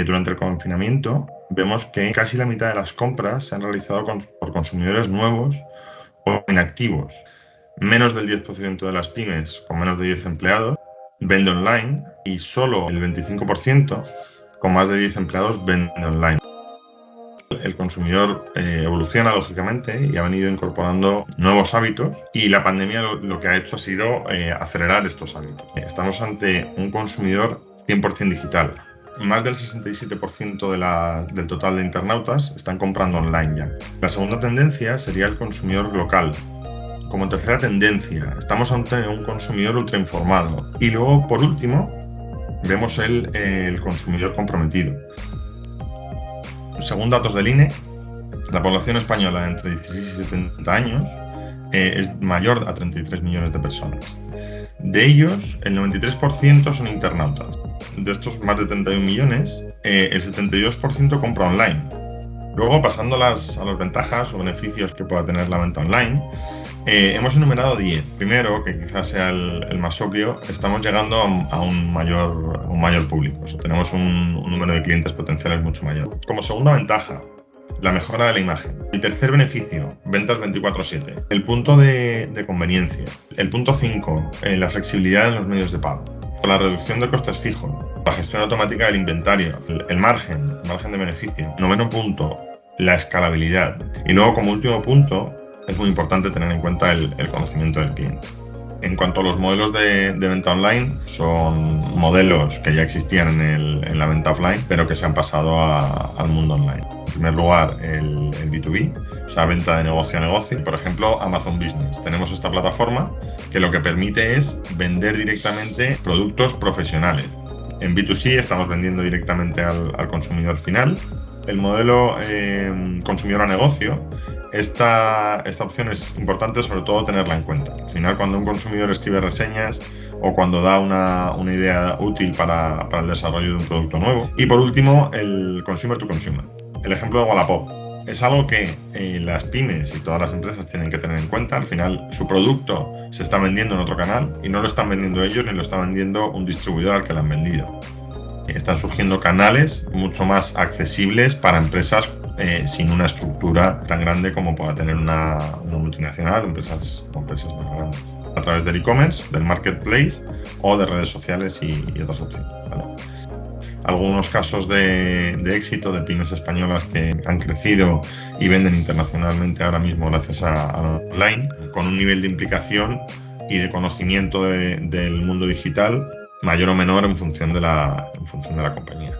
Durante el confinamiento vemos que casi la mitad de las compras se han realizado por consumidores nuevos o inactivos. Menos del 10% de las pymes con menos de 10 empleados vende online y solo el 25% con más de 10 empleados vende online. El consumidor evoluciona lógicamente y ha venido incorporando nuevos hábitos, y la pandemia lo que ha hecho ha sido acelerar estos hábitos. Estamos ante un consumidor 100% digital. Más del 67% del total de internautas están comprando online ya. La segunda tendencia sería el consumidor local. Como tercera tendencia, estamos ante un consumidor ultrainformado. Y luego, por último, vemos el consumidor comprometido. Según datos del INE, la población española entre 16 y 70 años es mayor a 33 millones de personas. De ellos, el 93% son internautas. De estos más de 31 millones, el 72% compra online. Luego, pasando a las ventajas o beneficios que pueda tener la venta online, hemos enumerado 10. Primero, que quizás sea el más obvio, estamos llegando a un mayor público. O sea, tenemos un número de clientes potenciales mucho mayor. Como segunda ventaja, la mejora de la imagen. El tercer beneficio, ventas 24/7. El punto de conveniencia. El punto 5, la flexibilidad en los medios de pago. La reducción de costes fijos. La gestión automática del inventario. El margen de beneficio. Noveno punto, la escalabilidad. Y luego, como último punto, es muy importante tener en cuenta el conocimiento del cliente. En cuanto a los modelos de venta online, son modelos que ya existían en la venta offline, pero que se han pasado al mundo online. En primer lugar, el B2B, o sea, venta de negocio a negocio. Por ejemplo, Amazon Business. Tenemos esta plataforma que lo que permite es vender directamente productos profesionales. En B2C estamos vendiendo directamente al consumidor final. El modelo consumidor a negocio, esta opción es importante sobre todo tenerla en cuenta. Al final, cuando un consumidor escribe reseñas o cuando da una idea útil para el desarrollo de un producto nuevo. Y por último, el consumer to consumer. El ejemplo de Wallapop. Es algo que las pymes y todas las empresas tienen que tener en cuenta. Al final, su producto se está vendiendo en otro canal y no lo están vendiendo ellos ni lo está vendiendo un distribuidor al que lo han vendido. Están surgiendo canales mucho más accesibles para empresas sin una estructura tan grande como pueda tener una multinacional o empresas más grandes. A través del e-commerce, del marketplace o de redes sociales y otras opciones, ¿vale? Algunos casos de éxito de pymes españolas que han crecido y venden internacionalmente ahora mismo gracias a online, con un nivel de implicación y de conocimiento del mundo digital mayor o menor en función de la compañía.